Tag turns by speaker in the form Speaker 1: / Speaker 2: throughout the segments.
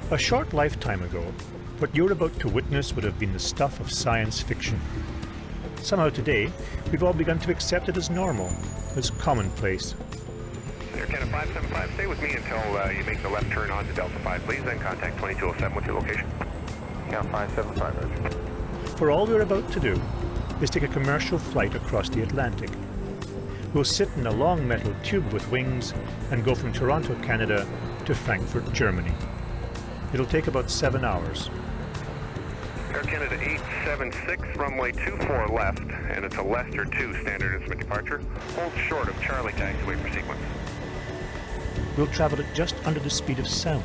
Speaker 1: A short lifetime ago, what you're about to witness would have been the stuff of science fiction. Somehow today, we've all begun to accept it as normal, as commonplace.
Speaker 2: Air Canada 575, stay with me until you make the left turn onto Delta 5, please, then contact 2207 with your location. Count 575, Roger.
Speaker 1: For all we're about to do is take a commercial flight across the Atlantic. We'll sit in a long metal tube with wings and go from Toronto, Canada to Frankfurt, Germany. It'll take about 7 hours.
Speaker 2: Air Canada 876, runway 24 left, and it's a Leicester 2 standard instrument departure. Hold short of Charlie taxiway for sequence.
Speaker 1: We'll travel at just under the speed of sound.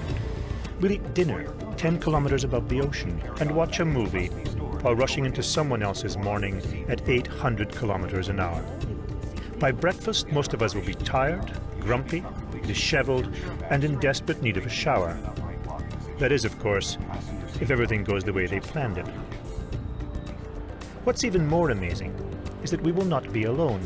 Speaker 1: We'll eat dinner 10 kilometers above the ocean and watch a movie while rushing into someone else's morning at 800 kilometers an hour. By breakfast, most of us will be tired, grumpy, disheveled, and in desperate need of a shower. That is, of course, if everything goes the way they planned it. What's even more amazing is that we will not be alone.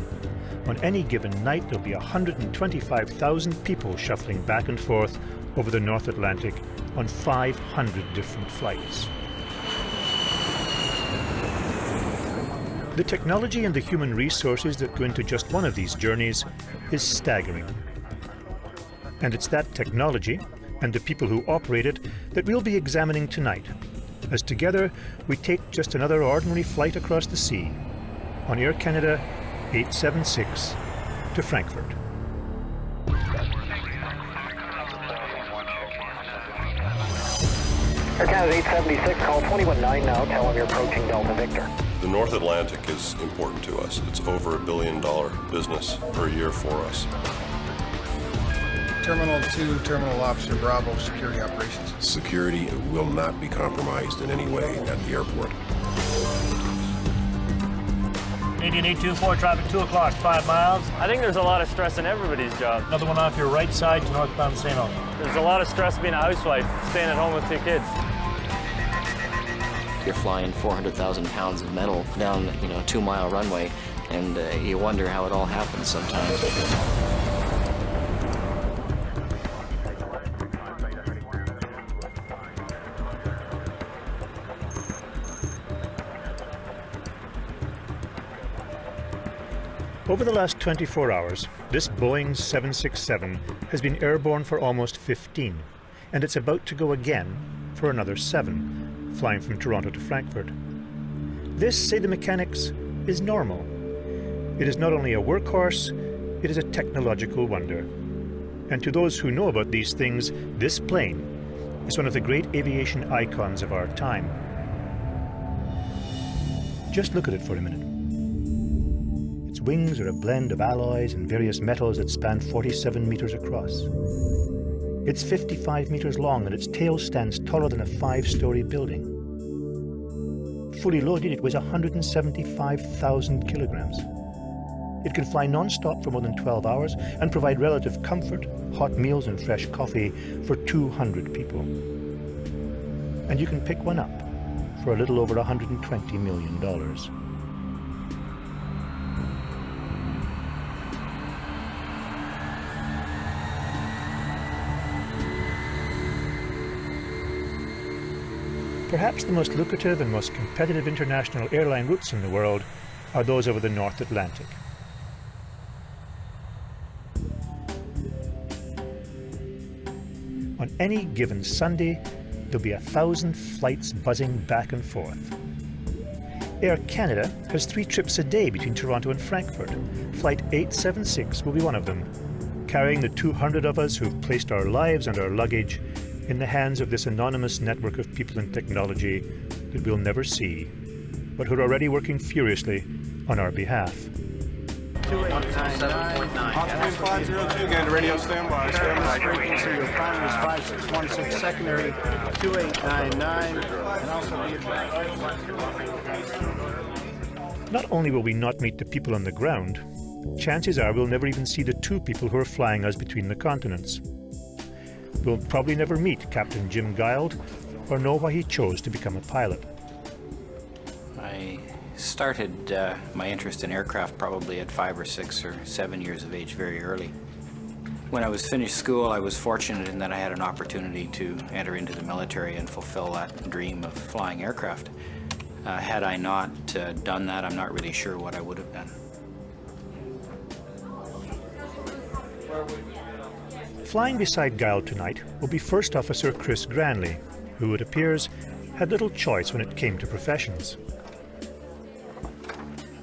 Speaker 1: On any given night, there'll be 125,000 people shuffling back and forth over the North Atlantic on 500 different flights. The technology and the human resources that go into just one of these journeys is staggering. And it's that technology and the people who operate it that we'll be examining tonight, as together we take just another ordinary flight across the sea on Air Canada 876 to Frankfurt.
Speaker 3: Air Canada 876, call 219 now, tell them you're approaching Delta Victor.
Speaker 4: The North Atlantic is important to us. It's over $1 billion business per year for us.
Speaker 5: Terminal 2, Terminal Officer Bravo, Security Operations.
Speaker 4: Security will not be compromised in any way at the airport.
Speaker 6: Canadian 824, traffic 2 o'clock, 5 miles.
Speaker 7: I think there's a lot of stress in everybody's job.
Speaker 6: Another one off your right side to northbound St. Elmo.
Speaker 7: There's a lot of stress being a housewife, staying at home with 2 kids.
Speaker 8: You're flying 400,000 pounds of metal down, a 2-mile runway, and you wonder how it all happens sometimes.
Speaker 1: Over the last 24 hours, this Boeing 767 has been airborne for almost 15, and it's about to go again for another 7, flying from Toronto to Frankfurt. This, say the mechanics, is normal. It is not only a workhorse, it is a technological wonder. And to those who know about these things, this plane is one of the great aviation icons of our time. Just look at it for a minute. Its wings are a blend of alloys and various metals that span 47 meters across. It's 55 meters long and its tail stands taller than a 5-story building. Fully loaded, it weighs 175,000 kilograms. It can fly non-stop for more than 12 hours and provide relative comfort, hot meals and fresh coffee for 200 people. And you can pick one up for a little over $120 million. Perhaps the most lucrative and most competitive international airline routes in the world are those over the North Atlantic. On any given Sunday, there'll be 1,000 flights buzzing back and forth. Air Canada has 3 trips a day between Toronto and Frankfurt. Flight 876 will be one of them, carrying the 200 of us who've placed our lives and our luggage in the hands of this anonymous network of people and technology that we'll never see, but who are already working furiously on our behalf.
Speaker 5: 2899. Altitude 502, get radio standby. Frequency of primary is 5616, secondary 2899, and also be advised.
Speaker 1: Not only will we not meet the people on the ground, chances are we'll never even see the 2 people who are flying us between the continents. We'll probably never meet Captain Jim Guild or know why he chose to become a pilot.
Speaker 8: I started my interest in aircraft probably at 5 or 6 or 7 years of age, very early.
Speaker 9: When I was finished school, I was fortunate in that I had an opportunity to enter into the military and fulfill that dream of flying aircraft. Had I not done that, I'm not really sure what I would have done.
Speaker 1: Flying beside Guile tonight will be First Officer Chris Granley, who, it appears, had little choice when it came to professions.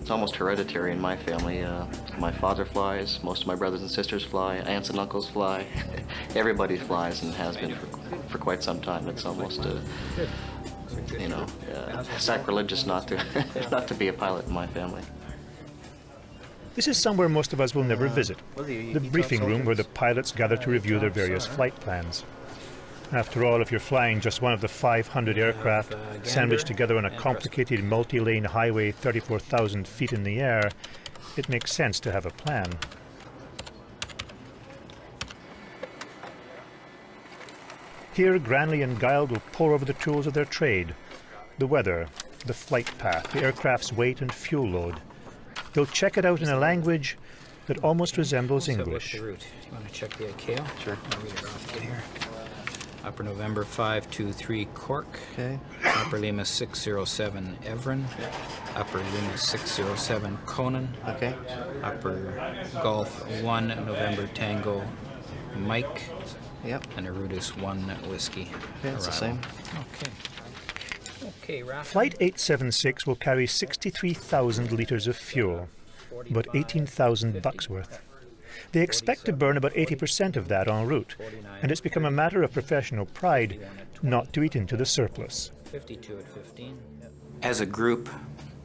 Speaker 8: It's almost hereditary in my family. My father flies, most of my brothers and sisters fly, aunts and uncles fly. Everybody flies and has been for quite some time. It's almost, sacrilegious not to be a pilot in my family.
Speaker 1: This is somewhere most of us will never visit, the briefing room where the pilots gather to review their various flight plans. After all, if you're flying just one of the 500 aircraft sandwiched together on a complicated multi-lane highway 34,000 feet in the air, it makes sense to have a plan. Here, Granley and Guile will pore over the tools of their trade: the weather, the flight path, the aircraft's weight and fuel load. They'll check it out in a language that almost resembles English.
Speaker 9: You want to check the ICAO? Sure. I'll read it off here. Upper November 523 Cork. Okay. Upper Lima 607 Evron. Upper Lima 607 Conan. Okay. Upper Golf 1 November Tango Mike. Yep. And a Arudis 1 Whiskey.
Speaker 8: Okay, it's the same.
Speaker 9: Okay. Okay,
Speaker 1: Flight 876 will carry 63,000 litres of fuel, about $18,000 worth. They expect to burn about 80% of that en route, and it's become a matter of professional pride not to eat into the surplus.
Speaker 9: 52 at 15. As a group,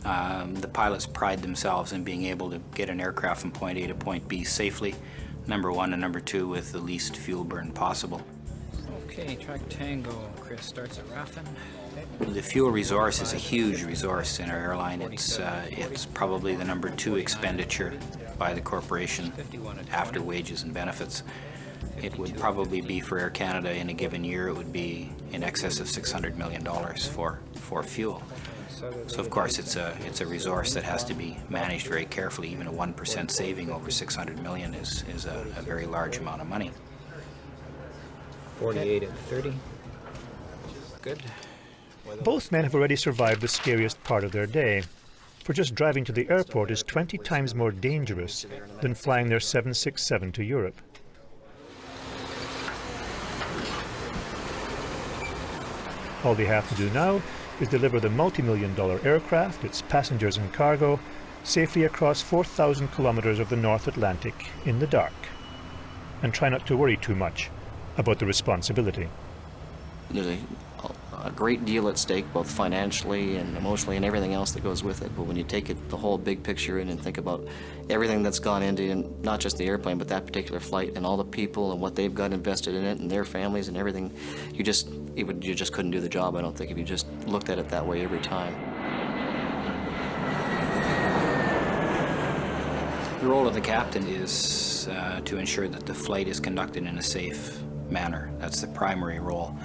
Speaker 9: the pilots pride themselves in being able to get an aircraft from point A to point B safely, number one, and number two, with the least fuel burn possible. Okay, track Tango. Chris starts at Raffin. The fuel resource is a huge resource in our airline. It's probably the number 2 expenditure by the corporation after wages and benefits. It would probably be for Air Canada in a given year, it would be in excess of $600 million for fuel. So of course it's a resource that has to be managed very carefully. Even a 1% saving over $600 million is a very large amount of money. 48 at 30. Good.
Speaker 1: Both men have already survived the scariest part of their day, for just driving to the airport is 20 times more dangerous than flying their 767 to Europe. All they have to do now is deliver the multi-million-dollar aircraft, its passengers and cargo, safely across 4,000 kilometers of the North Atlantic in the dark, and try not to worry too much about the responsibility.
Speaker 8: There's a great deal at stake, both financially and emotionally and everything else that goes with it. But when you take it, the whole big picture in and think about everything that's gone into, and not just the airplane, but that particular flight and all the people and what they've got invested in it and their families and everything, you just couldn't do the job, I don't think, if you just looked at it that way every time.
Speaker 9: The role of the captain is to ensure that the flight is conducted in a safe manner. That's the primary role.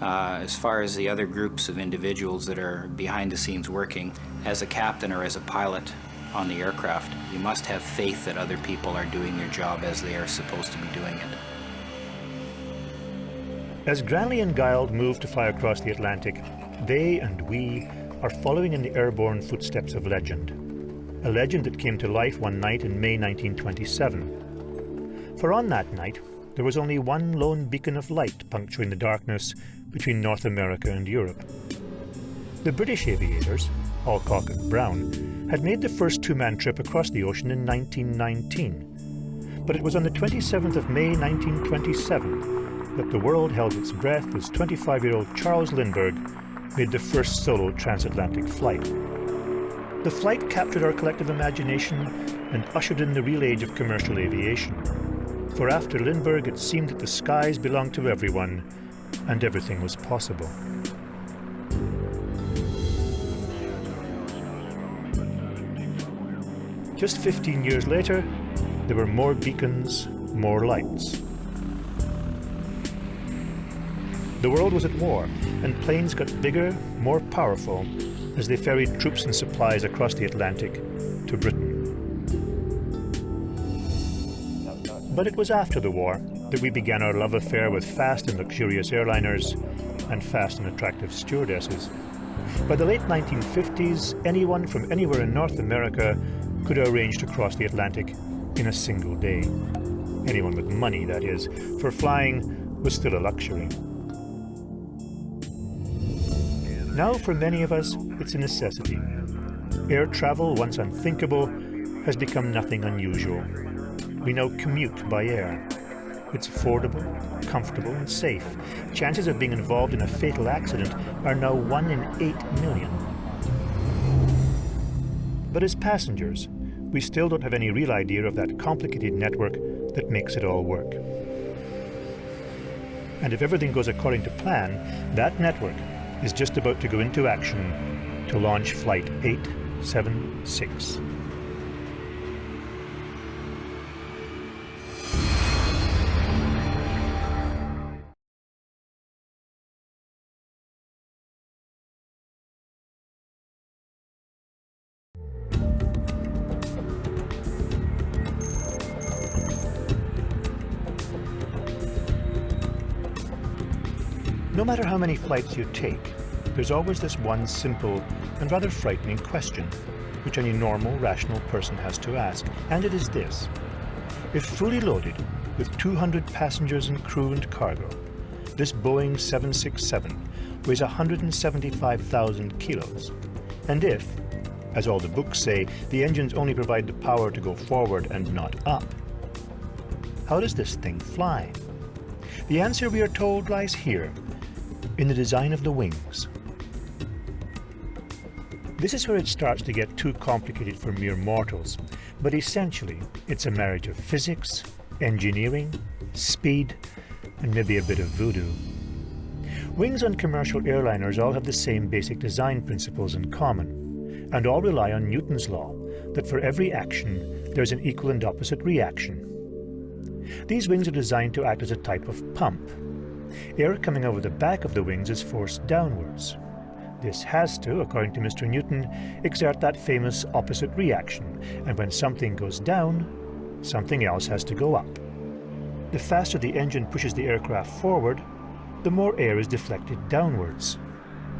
Speaker 9: As far as the other groups of individuals that are behind the scenes working, as a captain or as a pilot on the aircraft, you must have faith that other people are doing their job as they are supposed to be doing it.
Speaker 1: As Granley and Guile move to fly across the Atlantic, they and we are following in the airborne footsteps of legend. A legend that came to life one night in May 1927. For on that night, there was only one lone beacon of light puncturing the darkness between North America and Europe. The British aviators, Alcock and Brown, had made the first two-man trip across the ocean in 1919. But it was on the 27th of May 1927 that the world held its breath as 25-year-old Charles Lindbergh made the first solo transatlantic flight. The flight captured our collective imagination and ushered in the real age of commercial aviation. For after Lindbergh, it seemed that the skies belonged to everyone, and everything was possible. Just 15 years later, there were more beacons, more lights. The world was at war, and planes got bigger, more powerful, as they ferried troops and supplies across the Atlantic to Britain. But it was after the war that we began our love affair with fast and luxurious airliners and fast and attractive stewardesses. By the late 1950s, anyone from anywhere in North America could arrange to cross the Atlantic in a single day. Anyone with money, that is, for flying was still a luxury. Now, for many of us, it's a necessity. Air travel, once unthinkable, has become nothing unusual. We now commute by air. It's affordable, comfortable, and safe. Chances of being involved in a fatal accident are now 1 in 8 million. But as passengers, we still don't have any real idea of that complicated network that makes it all work. And if everything goes according to plan, that network is just about to go into action to launch Flight 876. No matter how many flights you take, there's always this one simple and rather frightening question, which any normal, rational person has to ask, and it is this. If fully loaded with 200 passengers and crew and cargo, this Boeing 767 weighs 175,000 kilos, and if, as all the books say, the engines only provide the power to go forward and not up, how does this thing fly? The answer, we are told, lies here, in the design of the wings. This is where it starts to get too complicated for mere mortals, but essentially it's a marriage of physics, engineering, speed, and maybe a bit of voodoo. Wings on commercial airliners all have the same basic design principles in common, and all rely on Newton's law, that for every action there's an equal and opposite reaction. These wings are designed to act as a type of pump. Air coming over the back of the wings is forced downwards. This has to, according to Mr. Newton, exert that famous opposite reaction, and when something goes down, something else has to go up. The faster the engine pushes the aircraft forward, the more air is deflected downwards.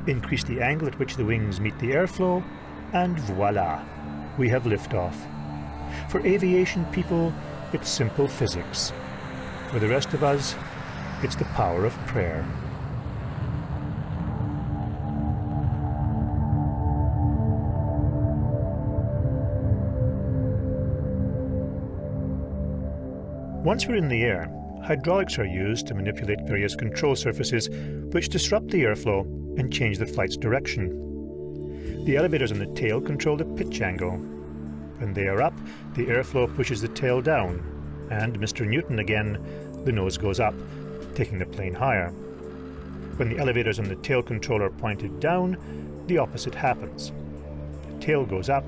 Speaker 1: Increase the angle at which the wings meet the airflow, and voila, we have liftoff. For aviation people, it's simple physics. For the rest of us, it's the power of prayer. Once we're in the air, hydraulics are used to manipulate various control surfaces which disrupt the airflow and change the flight's direction. The elevators on the tail control the pitch angle. When they are up, the airflow pushes the tail down, and Mr. Newton again, the nose goes up, taking the plane higher. When the elevators on the tail control are pointed down, the opposite happens. The tail goes up,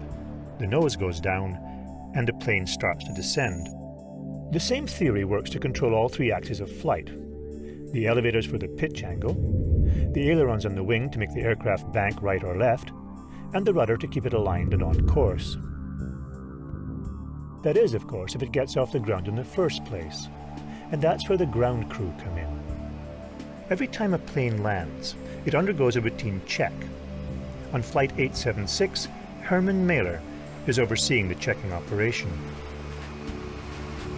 Speaker 1: the nose goes down, and the plane starts to descend. The same theory works to control all three axes of flight. The elevators for the pitch angle, the ailerons on the wing to make the aircraft bank right or left, and the rudder to keep it aligned and on course. That is, of course, if it gets off the ground in the first place. And that's where the ground crew come in. Every time a plane lands, it undergoes a routine check. On Flight 876, Herman Mailer is overseeing the checking operation.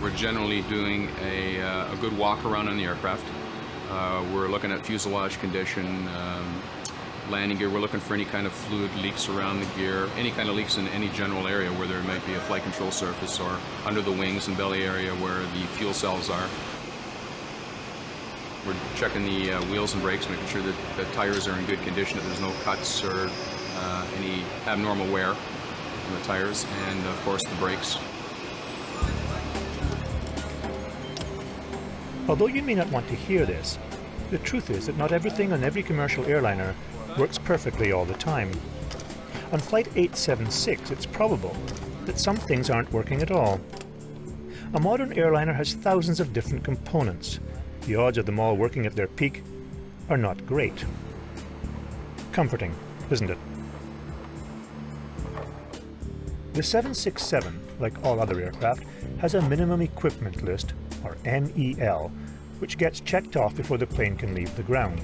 Speaker 10: We're generally doing a good walk around on the aircraft. We're looking at fuselage condition, landing gear. We're looking for any kind of fluid leaks around the gear, any kind of leaks in any general area where there might be a flight control surface or under the wings and belly area where the fuel cells are. We're checking the wheels and brakes, making sure that the tires are in good condition, that there's no cuts or any abnormal wear on the tires, and of course the brakes.
Speaker 1: Although you may not want to hear this, the truth is that not everything on every commercial airliner works perfectly all the time. On Flight 876, it's probable that some things aren't working at all. A modern airliner has thousands of different components. The odds of them all working at their peak are not great. Comforting, isn't it? The 767, like all other aircraft, has a minimum equipment list, or MEL, which gets checked off before the plane can leave the ground.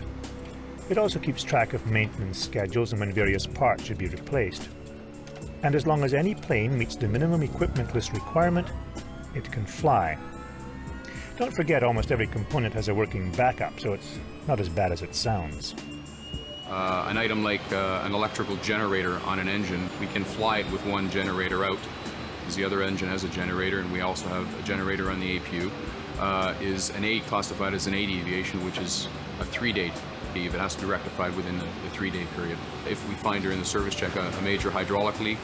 Speaker 1: It also keeps track of maintenance schedules and when various parts should be replaced. And as long as any plane meets the minimum equipment list requirement, it can fly. Don't forget, almost every component has a working backup, so it's not as bad as it sounds.
Speaker 10: An item like an electrical generator on an engine, we can fly it with one generator out, because the other engine has a generator, and we also have a generator on the APU. Is an A classified as an A deviation, which is a 3-day leave. It has to be rectified within the 3-day period. If we find during the service check a major hydraulic leak,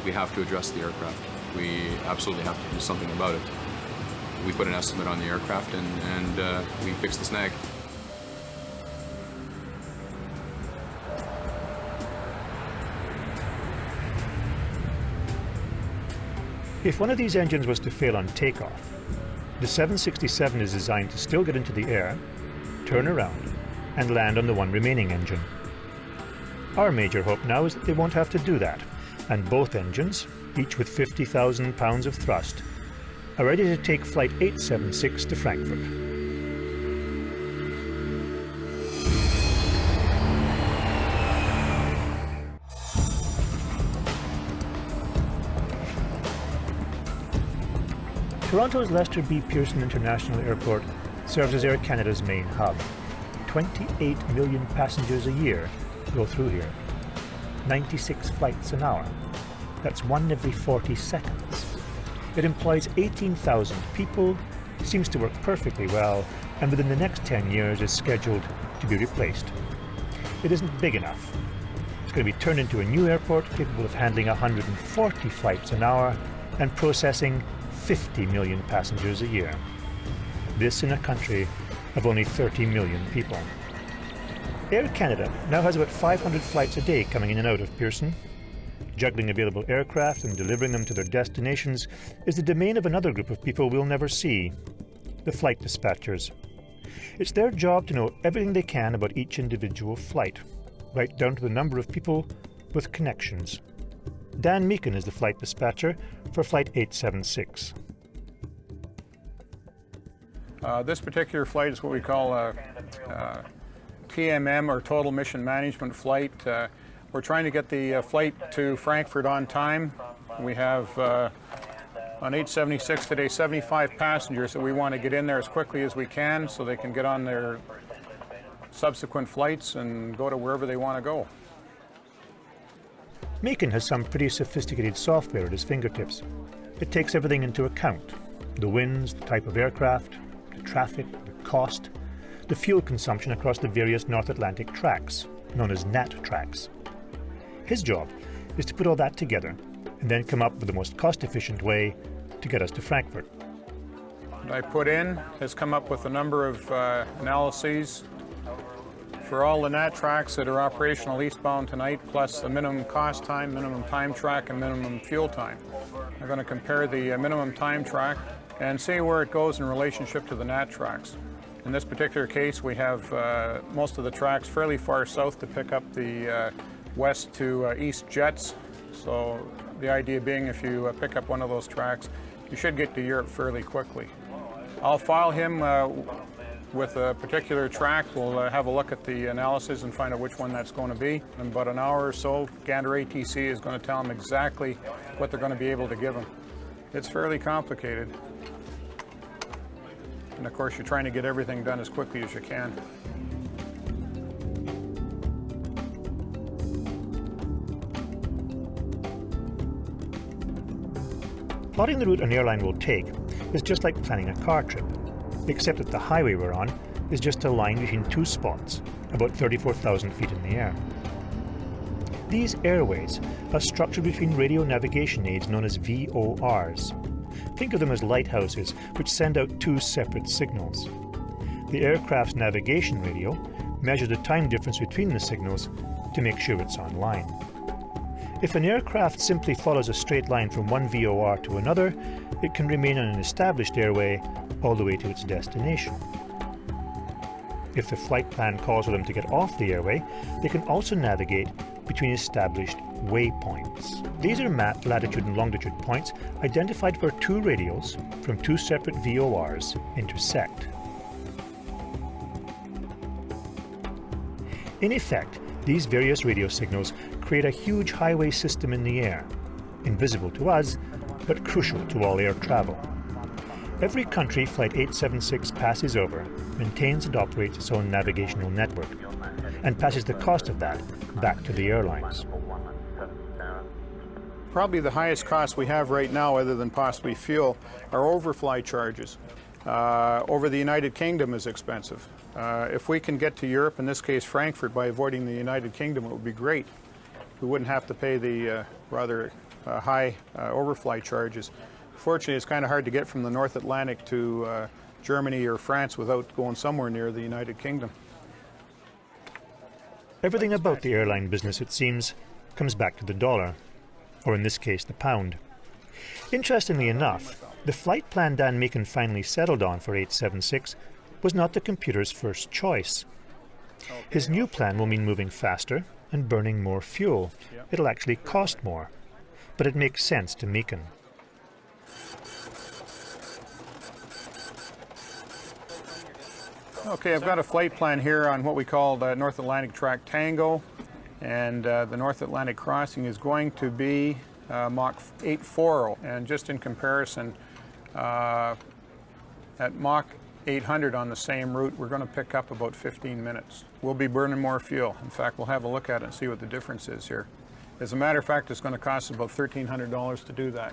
Speaker 10: we have to address the aircraft. We absolutely have to do something about it. We put an estimate on the aircraft and we fix the snag.
Speaker 1: If one of these engines was to fail on takeoff, the 767 is designed to still get into the air, turn around, and land on the one remaining engine. Our major hope now is that they won't have to do that, and both engines, each with 50,000 pounds of thrust, are ready to take Flight 876 to Frankfurt. Toronto's Lester B. Pearson International Airport serves as Air Canada's main hub. 28 million passengers a year go through here. 96 flights an hour. That's one every 40 seconds. It employs 18,000 people, seems to work perfectly well, and within the next 10 years is scheduled to be replaced. It isn't big enough. It's going to be turned into a new airport capable of handling 140 flights an hour and processing 50 million passengers a year. This in a country of only 30 million people. Air Canada now has about 500 flights a day coming in and out of Pearson. Juggling available aircraft and delivering them to their destinations is the domain of another group of people we'll never see, the flight dispatchers. It's their job to know everything they can about each individual flight, right down to the number of people with connections. Dan Meekin is the flight dispatcher for Flight 876.
Speaker 5: This particular flight is what we call a TMM, or Total Mission Management flight. We're trying to get the flight to Frankfurt on time. We have on 876 today 75 passengers that we want to get in there as quickly as we can so they can get on their subsequent flights and go to wherever they want to go.
Speaker 1: Meekin has some pretty sophisticated software at his fingertips. It takes everything into account: the winds, the type of aircraft, the traffic, the cost, the fuel consumption across the various North Atlantic tracks, known as NAT tracks. His job is to put all that together and then come up with the most cost-efficient way to get us to Frankfurt.
Speaker 5: What I put in has come up with a number of analyses for all the NAT tracks that are operational eastbound tonight, plus the minimum cost time, minimum time track, and minimum fuel time. I'm going to compare the minimum time track and see where it goes in relationship to the NAT tracks. In this particular case, we have most of the tracks fairly far south to pick up the west to east jets. So the idea being, if you pick up one of those tracks, you should get to Europe fairly quickly. I'll file him with a particular track. We'll have a look at the analysis and find out which one that's going to be. In about an hour or so, Gander ATC is going to tell them exactly what they're going to be able to give them. It's fairly complicated. And of course, you're trying to get everything done as quickly as you can.
Speaker 1: Plotting the route an airline will take is just like planning a car trip, except that the highway we're on is just a line between two spots, about 34,000 feet in the air. These airways are structured between radio navigation aids known as VORs. Think of them as lighthouses which send out two separate signals. The aircraft's navigation radio measures the time difference between the signals to make sure it's online. If an aircraft simply follows a straight line from one VOR to another, it can remain on an established airway all the way to its destination. If the flight plan calls for them to get off the airway, they can also navigate between established waypoints. These are mapped latitude and longitude points identified where two radials from two separate VORs intersect. In effect, these various radio signals create a huge highway system in the air, invisible to us, but crucial to all air travel. Every country Flight 876 passes over maintains and operates its own navigational network, and passes the cost of that back to the airlines.
Speaker 5: Probably the highest cost we have right now, other than possibly fuel, are overfly charges. Over the United Kingdom is expensive. If we can get to Europe, in this case Frankfurt, by avoiding the United Kingdom, it would be great. We wouldn't have to pay the rather high overfly charges. Fortunately, it's kind of hard to get from the North Atlantic to Germany or France without going somewhere near the United Kingdom.
Speaker 1: Everything about the airline business, it seems, comes back to the dollar, or in this case, the pound. Interestingly enough, the flight plan Dan Meekin finally settled on for 876 was not the computer's first choice. His new plan will mean moving faster and burning more fuel. It'll actually cost more, but it makes sense to Meekin.
Speaker 5: Okay, I've got a flight plan here on what we call the North Atlantic Track Tango, and the North Atlantic crossing is going to be Mach 840, and just in comparison, at Mach 800 on the same route, we're going to pick up about 15 minutes. We'll be burning more fuel. In fact, we'll have a look at it and see what the difference is here. As a matter of fact, it's going to cost about $1,300 to do that.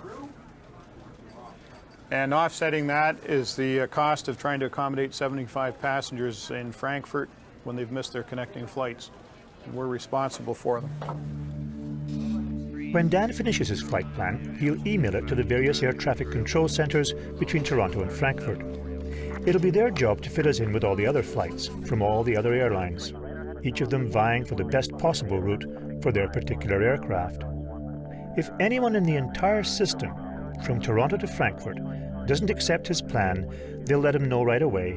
Speaker 5: And offsetting that is the cost of trying to accommodate 75 passengers in Frankfurt when they've missed their connecting flights. And we're responsible for them.
Speaker 1: When Dan finishes his flight plan, he'll email it to the various air traffic control centres between Toronto and Frankfurt. It'll be their job to fit us in with all the other flights from all the other airlines, each of them vying for the best possible route for their particular aircraft. If anyone in the entire system, from Toronto to Frankfurt, doesn't accept his plan, they'll let him know right away,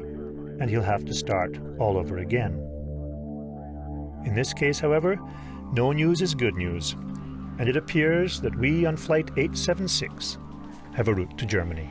Speaker 1: and he'll have to start all over again. In this case, however, no news is good news, and it appears that we on Flight 876 have a route to Germany.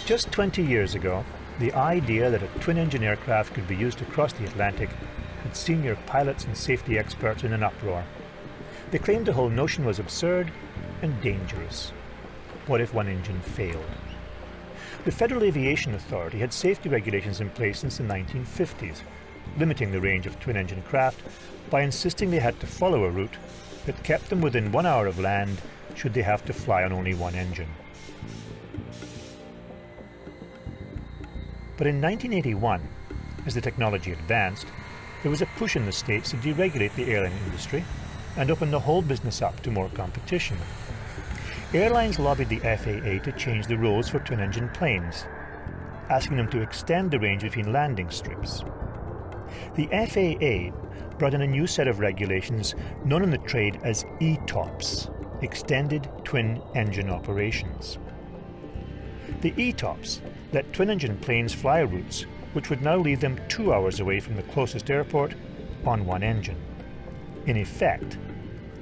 Speaker 1: Just 20 years ago, the idea that a twin-engine aircraft could be used to cross the Atlantic had senior pilots and safety experts in an uproar. They claimed the whole notion was absurd and dangerous. What if one engine failed? The Federal Aviation Authority had safety regulations in place since the 1950s, limiting the range of twin-engine craft by insisting they had to follow a route that kept them within 1 hour of land should they have to fly on only one engine. But in 1981, as the technology advanced, there was a push in the States to deregulate the airline industry and open the whole business up to more competition. Airlines lobbied the FAA to change the rules for twin-engine planes, asking them to extend the range between landing strips. The FAA brought in a new set of regulations known in the trade as ETOPS, Extended Twin Engine Operations. The ETOPS let twin-engine planes fly routes which would now leave them 2 hours away from the closest airport on one engine, in effect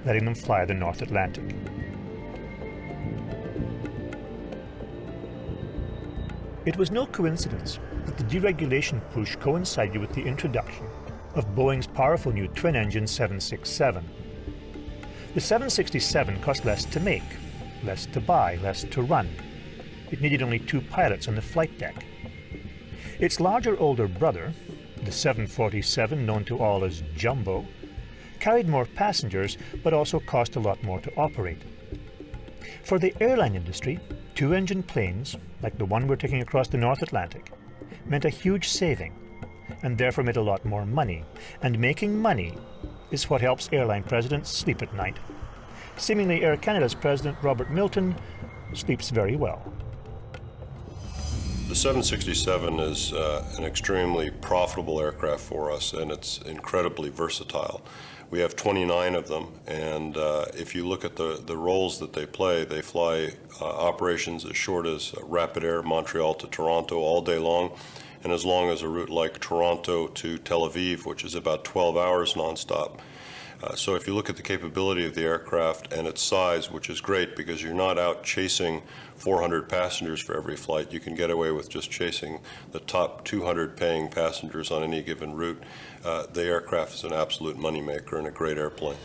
Speaker 1: letting them fly the North Atlantic. It was no coincidence that the deregulation push coincided with the introduction of Boeing's powerful new twin-engine 767. The 767 cost less to make, less to buy, less to run. It needed only 2 pilots on the flight deck. Its larger older brother, the 747 known to all as Jumbo, carried more passengers but also cost a lot more to operate. For the airline industry, Two-engine planes, like the one we're taking across the North Atlantic, meant a huge saving, and therefore made a lot more money. And making money is what helps airline presidents sleep at night. Seemingly Air Canada's president, Robert Milton, sleeps very well.
Speaker 4: The 767 is an extremely profitable aircraft for us, and it's incredibly versatile. We have 29 of them, and if you look at the roles that they fly operations as short as Rapid Air, Montreal to Toronto all day long, and as long as a route like Toronto to Tel Aviv, which is about 12 hours nonstop. So if you look at the capability of the aircraft and its size, which is great because you're not out chasing 400 passengers for every flight, you can get away with just chasing the top 200 paying passengers on any given route. The aircraft is an absolute moneymaker and a great airplane.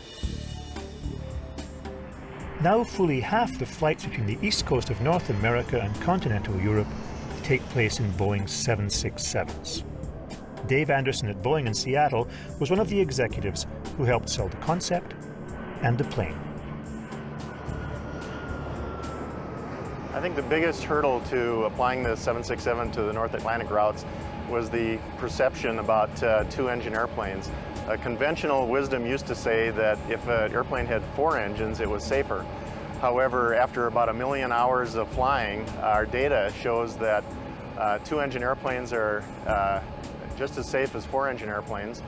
Speaker 1: Now fully half the flights between the east coast of North America and continental Europe take place in Boeing 767s. Dave Anderson at Boeing in Seattle was one of the executives who helped sell the concept and the plane.
Speaker 11: I think the biggest hurdle to applying the 767 to the North Atlantic routes was the perception about two-engine airplanes. Conventional wisdom used to say that if an airplane had 4 engines, it was safer. However, after about 1 million hours of flying, our data shows that two-engine airplanes are just as safe as 4-engine airplanes.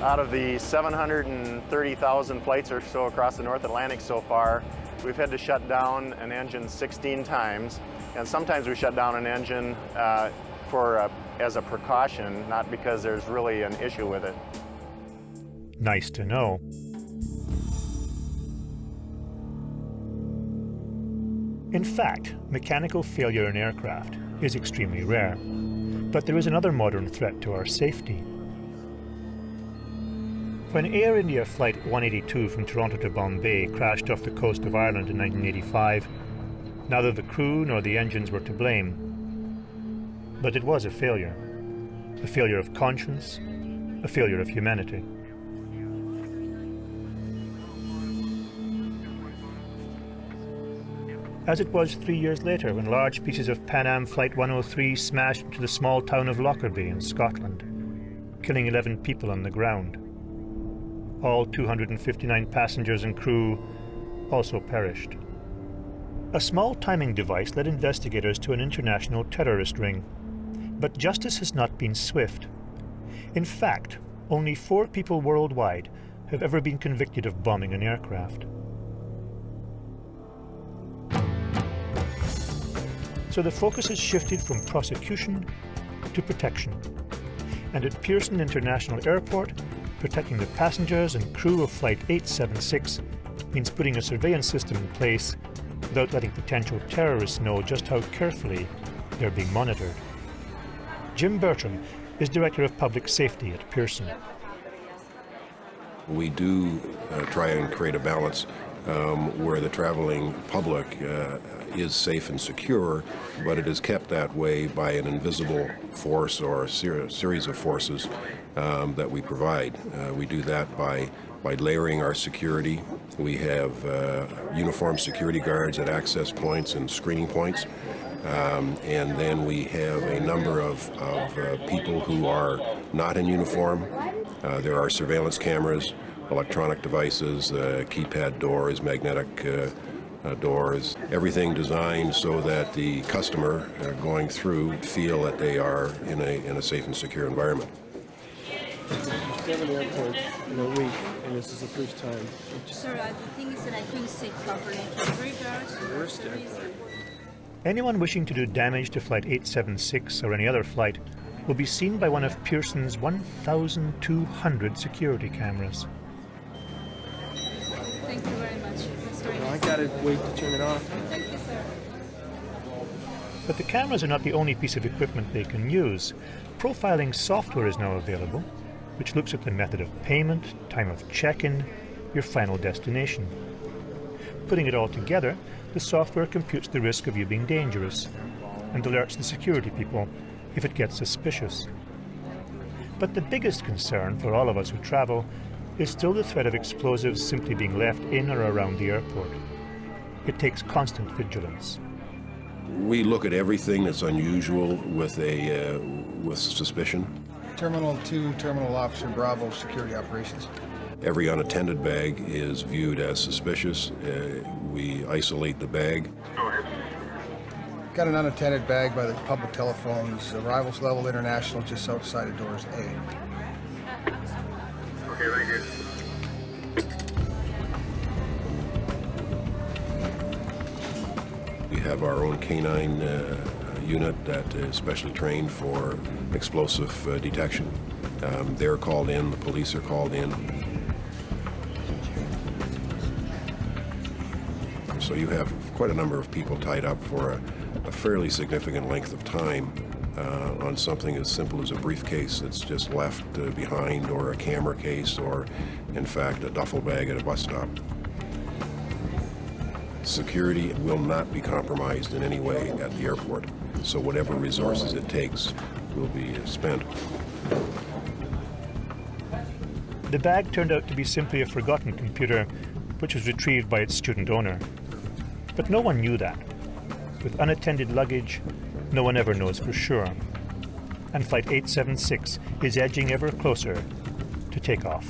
Speaker 11: Out of the 730,000 flights or so across the North Atlantic so far, we've had to shut down an engine 16 times, and sometimes we shut down an engine as a precaution, not because there's really an issue with it.
Speaker 1: Nice to know. In fact, mechanical failure in aircraft is extremely rare. But there is another modern threat to our safety. When Air India Flight 182 from Toronto to Bombay crashed off the coast of Ireland in 1985, neither the crew nor the engines were to blame. But it was a failure of conscience, a failure of humanity. As it was 3 years later when large pieces of Pan Am Flight 103 smashed into the small town of Lockerbie in Scotland, killing 11 people on the ground. All 259 passengers and crew also perished. A small timing device led investigators to an international terrorist ring, but justice has not been swift. In fact, only 4 people worldwide have ever been convicted of bombing an aircraft. So the focus has shifted from prosecution to protection. And at Pearson International Airport, protecting the passengers and crew of Flight 876 means putting a surveillance system in place without letting potential terrorists know just how carefully they're being monitored. Jim Bertram is Director of Public Safety at Pearson.
Speaker 12: We do try and create a balance where the traveling public is safe and secure, but it is kept that way by an invisible force or a series of forces that we provide. We do that by layering our security. We have uniformed security guards at access points and screening points. And then we have a number of people who are not in uniform. There are surveillance cameras, electronic devices, keypad doors, magnetic doors, everything designed so that the customer going through feel that they are in a safe and secure environment.
Speaker 13: 7 airports in a week, and this is the first time.
Speaker 14: Sorry, the thing is that I couldn't see properly.
Speaker 13: Worst airport.
Speaker 1: Anyone wishing to do damage to Flight 876 or any other flight will be seen by one of Pearson's 1,200 security cameras.
Speaker 14: Thank you very much. That's very nice.
Speaker 13: I gotta wait to turn it off.
Speaker 14: Thank you, sir.
Speaker 1: But the cameras are not the only piece of equipment they can use. Profiling software is now available, which looks at the method of payment, time of check-in, your final destination. Putting it all together, the software computes the risk of you being dangerous and alerts the security people if it gets suspicious. But the biggest concern for all of us who travel is still the threat of explosives simply being left in or around the airport. It takes constant vigilance.
Speaker 12: We look at everything that's unusual with suspicion.
Speaker 15: Terminal 2, Terminal Officer Bravo, Security Operations.
Speaker 12: Every unattended bag is viewed as suspicious. We isolate the bag.
Speaker 15: Got an unattended bag by the public telephones, arrivals level international, just outside of doors A.
Speaker 2: Okay, thank you.
Speaker 12: We have our own canine unit that is specially trained for explosive detection. They're called in, the police are called in. So you have quite a number of people tied up for a fairly significant length of time on something as simple as a briefcase that's just left behind, or a camera case, or in fact a duffel bag at a bus stop. Security will not be compromised in any way at the airport, so whatever resources it takes will be spent.
Speaker 1: The bag turned out to be simply a forgotten computer, which was retrieved by its student owner. But no one knew that. With unattended luggage, no one ever knows for sure. And Flight 876 is edging ever closer to takeoff.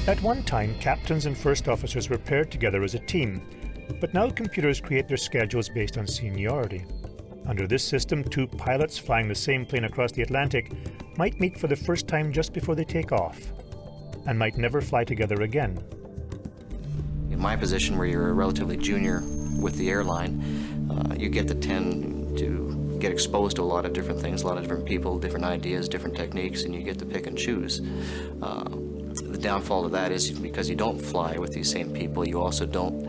Speaker 1: At one time, captains and first officers were paired together as a team, but now computers create their schedules based on seniority. Under this system, two pilots flying the same plane across the Atlantic might meet for the first time just before they take off, and might never fly together again.
Speaker 8: In my position, where you're a relatively junior with the airline, you get to tend to get exposed to a lot of different things, a lot of different people, different ideas, different techniques, and you get to pick and choose. The downfall of that is because you don't fly with these same people, you also don't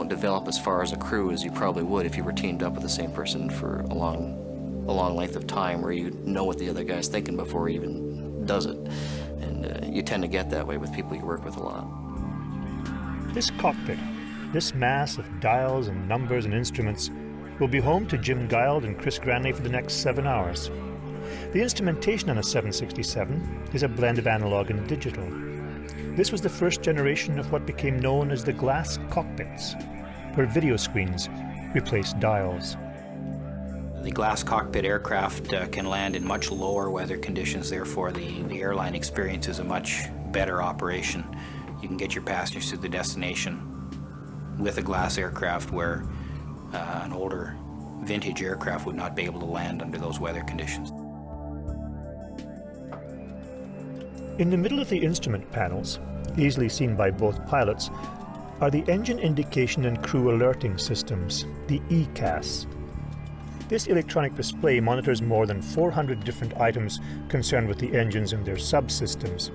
Speaker 8: develop as far as a crew as you probably would if you were teamed up with the same person for a long length of time, where you know what the other guy's thinking before he even does it. And you tend to get that way with people you work with a lot.
Speaker 1: This cockpit, this mass of dials and numbers and instruments, will be home to Jim Guild and Chris Granley for the next 7 hours. The instrumentation on a 767 is a blend of analog and digital. This was the first generation of what became known as the glass cockpits, where video screens replaced dials.
Speaker 9: The glass cockpit aircraft can land in much lower weather conditions, therefore the airline experience is a much better operation. You can get your passengers to the destination with a glass aircraft where an older vintage aircraft would not be able to land under those weather conditions.
Speaker 1: In the middle of the instrument panels, easily seen by both pilots, are the engine indication and crew alerting systems, the ECAS. This electronic display monitors more than 400 different items concerned with the engines and their subsystems,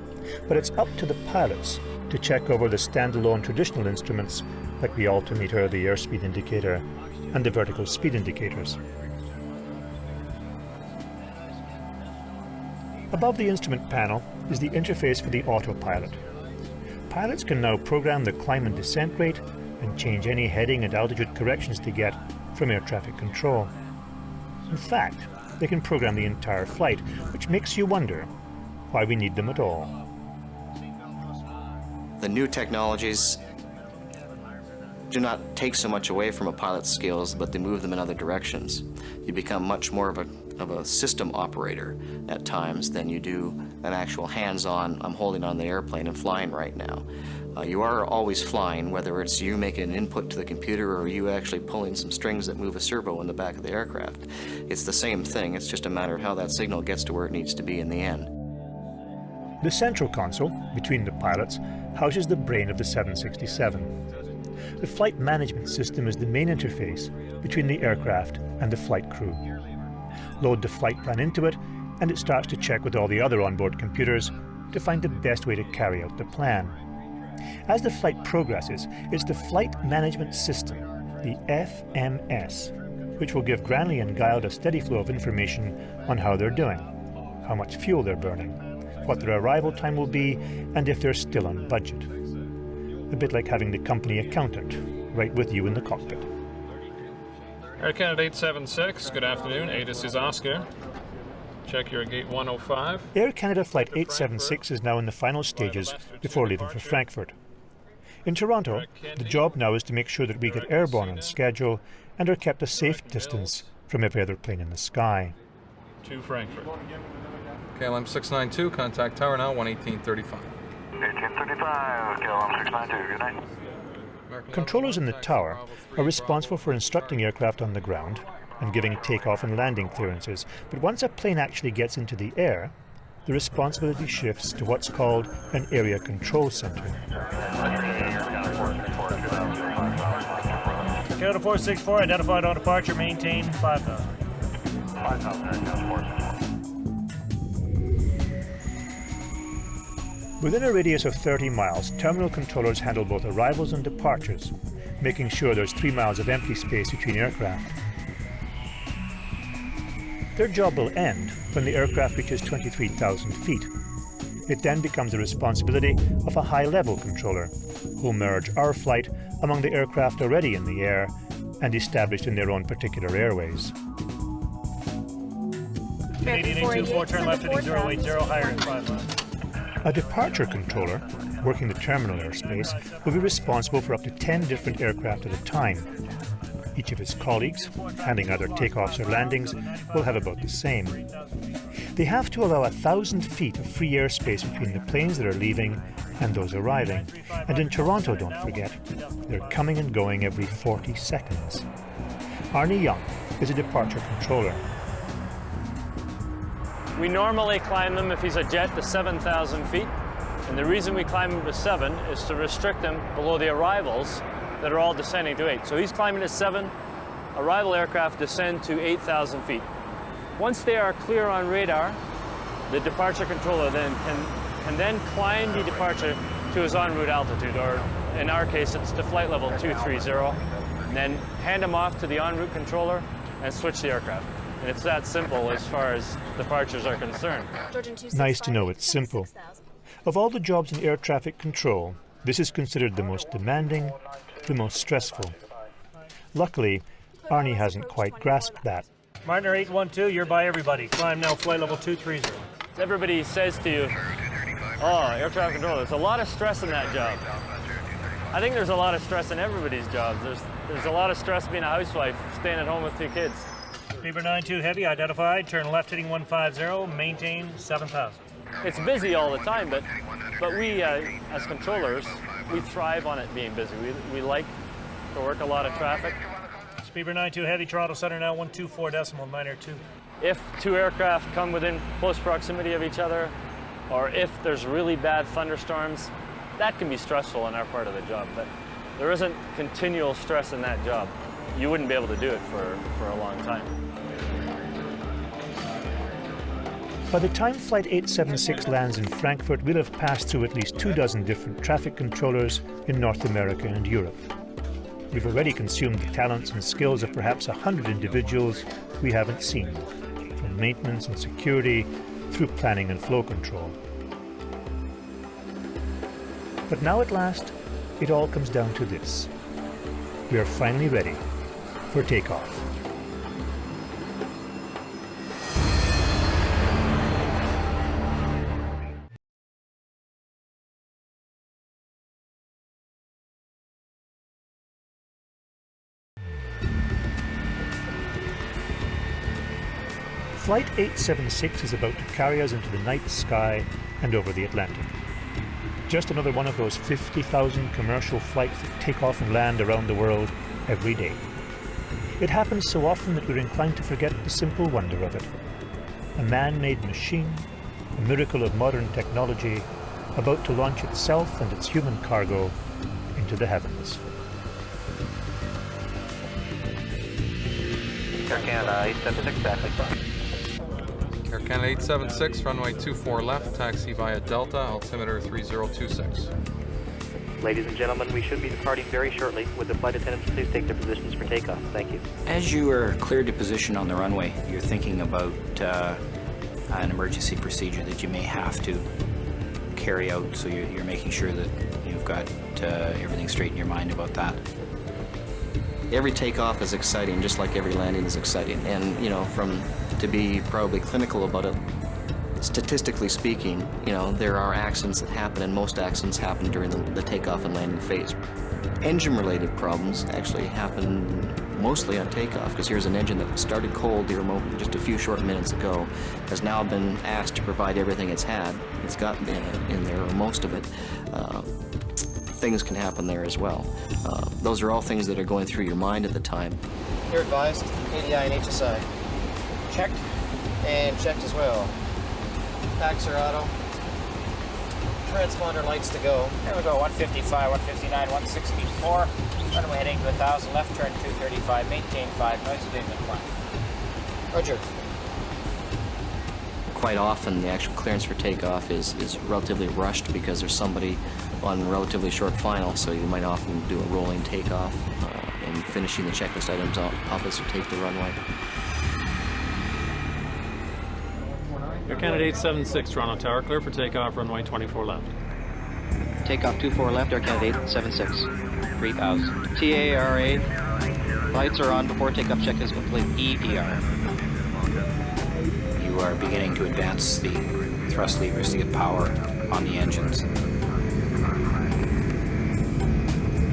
Speaker 1: but it's up to the pilots to check over the standalone traditional instruments like the altimeter, the airspeed indicator, and the vertical speed indicators. Above the instrument panel is the interface for the autopilot. Pilots can now program the climb and descent rate and change any heading and altitude corrections they get from air traffic control. In fact, they can program the entire flight, which makes you wonder why we need them at all.
Speaker 8: The new technologies do not take so much away from a pilot's skills, but they move them in other directions. You become much more of a system operator at times than you do an actual hands-on, I'm holding on the airplane and flying right now. You are always flying, whether it's you making an input to the computer or you actually pulling some strings that move a servo in the back of the aircraft. It's the same thing, it's just a matter of how that signal gets to where it needs to be in the end.
Speaker 1: The central console, between the pilots, houses the brain of the 767. The flight management system is the main interface between the aircraft and the flight crew. Load the flight plan into it, and it starts to check with all the other onboard computers to find the best way to carry out the plan. As the flight progresses, it's the Flight Management System, the FMS, which will give Granley and Guiled a steady flow of information on how they're doing, how much fuel they're burning, what their arrival time will be, and if they're still on budget. A bit like having the company accountant right with you in the cockpit.
Speaker 5: Air Canada 876, good afternoon. ATIS is Oscar. Check your gate 105.
Speaker 1: Air Canada Flight 876 is now in the final stages before leaving for Frankfurt. In Toronto, the job now is to make sure that we get airborne on schedule and are kept a safe distance from every other plane in the sky.
Speaker 5: To Frankfurt.
Speaker 16: KLM 692, contact tower now, 11835.
Speaker 17: 1835, KLM 692, good night.
Speaker 1: Controllers in the tower are responsible for instructing aircraft on the ground and giving takeoff and landing clearances, but once a plane actually gets into the air, the responsibility shifts to what's called an area control center.
Speaker 6: Canada 464, identified on departure, maintain 5,000.
Speaker 17: 5,000,
Speaker 1: Within a radius of 30 miles, terminal controllers handle both arrivals and departures, making sure there's 3 miles of empty space between aircraft. Their job will end when the aircraft reaches 23,000 feet. It then becomes the responsibility of a high-level controller, who'll merge our flight among the aircraft already in the air and established in their own particular airways.
Speaker 6: Canadian 824, turn left heading 080, higher at 5 miles.
Speaker 1: A departure controller, working the terminal airspace, will be responsible for up to 10 different aircraft at a time. Each of his colleagues, handling either takeoffs or landings, will have about the same. They have to allow 1,000 feet of free airspace between the planes that are leaving and those arriving. And in Toronto, don't forget, they're coming and going every 40 seconds. Arnie Young is a departure controller.
Speaker 7: We normally climb them if he's a jet to 7,000 feet. And the reason we climb him to 7 is to restrict him below the arrivals that are all descending to 8. So he's climbing to 7, arrival aircraft descend to 8,000 feet. Once they are clear on radar, the departure controller then can then climb the departure to his en route altitude, or in our case, it's to flight level 230, and then hand him off to the en route controller and switch the aircraft. And it's that simple as far as departures are concerned.
Speaker 1: Nice to know it's simple. Of all the jobs in air traffic control, this is considered the most demanding, the most stressful. Luckily, Arnie hasn't quite grasped that.
Speaker 6: Martiner 812, you're by everybody. Climb now, flight level 230.
Speaker 7: Everybody says to you, oh, air traffic control, there's a lot of stress in that job. I think there's a lot of stress in everybody's job. There's a lot of stress being a housewife, staying at home with 2 kids.
Speaker 6: Beaver 92 heavy, identified, turn left heading 150, maintain 7,000.
Speaker 7: It's busy all the time, but we, as controllers, we thrive on it being busy. We like to work a lot of traffic.
Speaker 6: Beaver 92 heavy, Toronto Center now 124.902.
Speaker 7: If 2 aircraft come within close proximity of each other, or if there's really bad thunderstorms, that can be stressful in our part of the job, but there isn't continual stress in that job. You wouldn't be able to do it for a long time.
Speaker 1: By the time Flight 876 lands in Frankfurt, we'll have passed through at least 24 different traffic controllers in North America and Europe. We've already consumed the talents and skills of perhaps 100 individuals we haven't seen, from maintenance and security through planning and flow control. But now at last, it all comes down to this. We are finally ready for takeoff. Flight 876 is about to carry us into the night sky and over the Atlantic. Just another one of those 50,000 commercial flights that take off and land around the world every day. It happens so often that we're inclined to forget the simple wonder of it. A man-made machine a miracle of modern technology about to launch itself and its human cargo into the heavens.
Speaker 3: Air Canada 876, exactly.
Speaker 16: Air Canada 876, runway 24 left, taxi via Delta, altimeter 3026.
Speaker 3: Ladies and gentlemen, we should be departing very shortly. Would the flight attendants please take their positions for takeoff? Thank you.
Speaker 9: As you are cleared to position on the runway, you're thinking about an emergency procedure that you may have to carry out, so you're making sure that you've got everything straight in your mind about that.
Speaker 8: Every takeoff is exciting, just like every landing is exciting. And, you know, to be probably clinical about it, statistically speaking, you know, there are accidents that happen, and most accidents happen during the takeoff and landing phase. Engine-related problems actually happen mostly on takeoff, because here's an engine that started cold here just a few short minutes ago, has now been asked to provide everything it's had. It's got in there, or most of it. Things can happen there as well. Those are all things that are going through your mind at the time.
Speaker 18: You're advised, ADI and HSI. Checked and checked as well. Packs are auto. Transponder lights to go.
Speaker 19: There we go, 155, 159, 164. Runway heading to 1,000, left turn 235, maintain 5, noise abatement 1.
Speaker 18: Roger.
Speaker 8: Quite often the actual clearance for takeoff is relatively rushed because there's somebody on relatively short final, so you might often do a rolling takeoff and finishing the checklist items officer take the runway.
Speaker 20: Air Canada 876, Toronto Tower, clear for takeoff, runway 24 left.
Speaker 3: Takeoff 24 left, Air Canada 876. 3000. TARA. Lights are on before takeoff check is complete. EDR.
Speaker 9: You are beginning to advance the thrust levers to get power on the engines.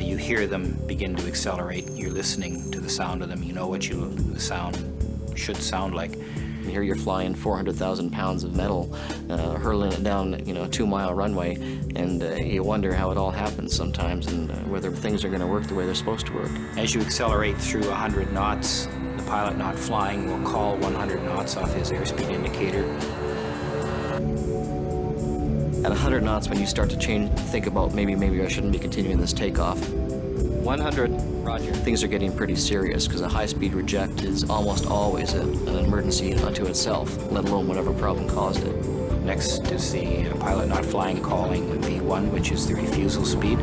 Speaker 9: You hear them begin to accelerate. You're listening to the sound of them. You know what the sound should sound like.
Speaker 8: And here you're flying 400,000 pounds of metal, hurling it down, you know, a 2-mile runway, and you wonder how it all happens sometimes, and whether things are going to work the way they're supposed to work.
Speaker 9: As you accelerate through 100 knots, the pilot not flying will call 100 knots off his airspeed indicator.
Speaker 8: At 100 knots, when you start to think about maybe I shouldn't be continuing this takeoff.
Speaker 3: 100, roger.
Speaker 8: Things are getting pretty serious, because a high-speed reject is almost always an emergency unto itself, let alone whatever problem caused it.
Speaker 9: Next is the pilot not flying calling V1, which is the refusal speed.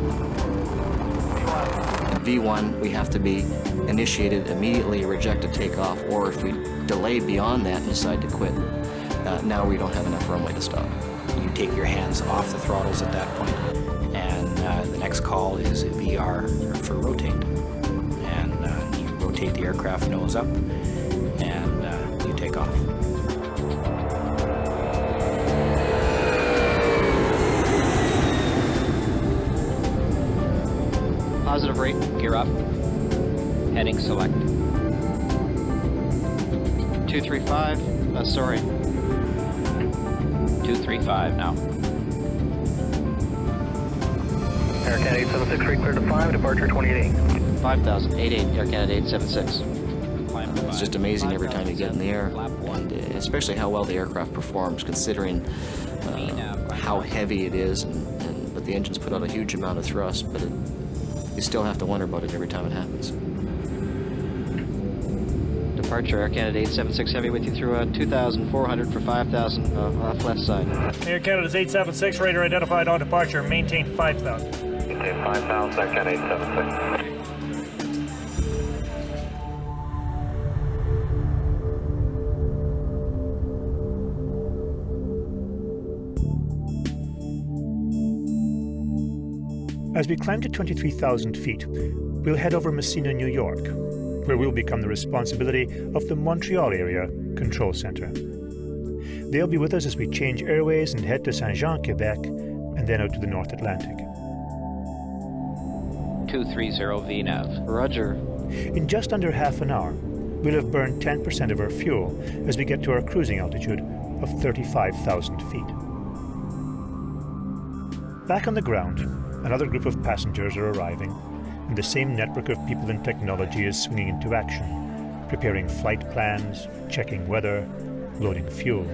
Speaker 8: At V1, we have to be initiated immediately, reject a takeoff, or if we delay beyond that and decide to quit, now we don't have enough runway to stop.
Speaker 9: You take your hands off the throttles at that point, and the next call is VR for rotate. And you rotate the aircraft nose up, and you take off.
Speaker 3: Positive rate, gear up. Heading select. 235, sorry. 235 now. Air Canada 876, clear to 5, departure 28.
Speaker 8: 5,000, 88, Air Canada 876. It's just amazing every time you get in the air, and especially how well the aircraft performs, considering how heavy it is, but the engines put out a huge amount of thrust, but you still have to wonder about it every time it happens.
Speaker 3: Departure, Air Canada 876 Heavy with you through 2,400 for 5,000 off left side.
Speaker 6: Air Canada's 876, radar identified on departure, maintain 5,000.
Speaker 17: Maintain 5,000, Air Canada 876.
Speaker 1: As we climb to 23,000 feet, we'll head over Messina, New York, where we'll become the responsibility of the Montreal Area Control Center. They'll be with us as we change airways and head to Saint-Jean, Quebec, and then out to the North Atlantic.
Speaker 3: 230 VNAV. Roger.
Speaker 1: In just under half an hour, we'll have burned 10% of our fuel as we get to our cruising altitude of 35,000 feet. Back on the ground, another group of passengers are arriving, and the same network of people and technology is swinging into action, preparing flight plans, checking weather, loading fuel.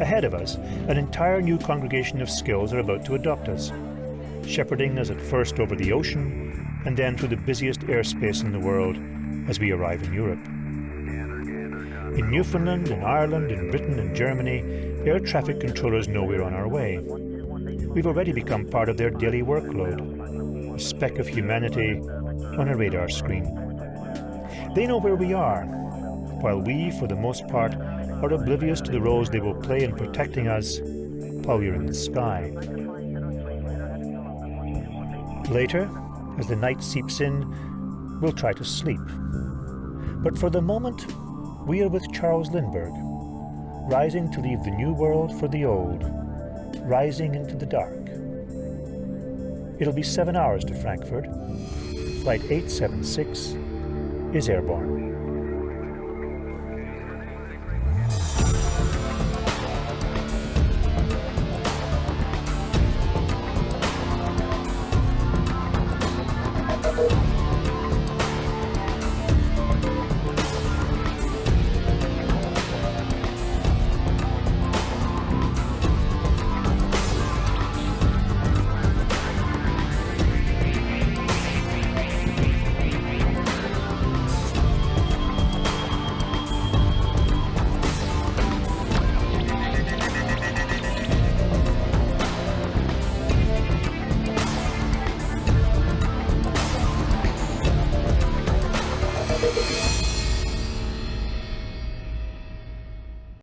Speaker 1: Ahead of us, an entire new congregation of skills are about to adopt us, shepherding us at first over the ocean and then through the busiest airspace in the world as we arrive in Europe. In Newfoundland, in Ireland, in Britain and Germany, air traffic controllers know we're on our way. We've already become part of their daily workload, a speck of humanity on a radar screen. They know where we are, while we, for the most part, are oblivious to the roles they will play in protecting us while we're in the sky. Later, as the night seeps in, we'll try to sleep. But for the moment, we are with Charles Lindbergh, rising to leave the new world for the old, rising into the dark. It'll be 7 hours to Frankfurt. Flight 876 is airborne.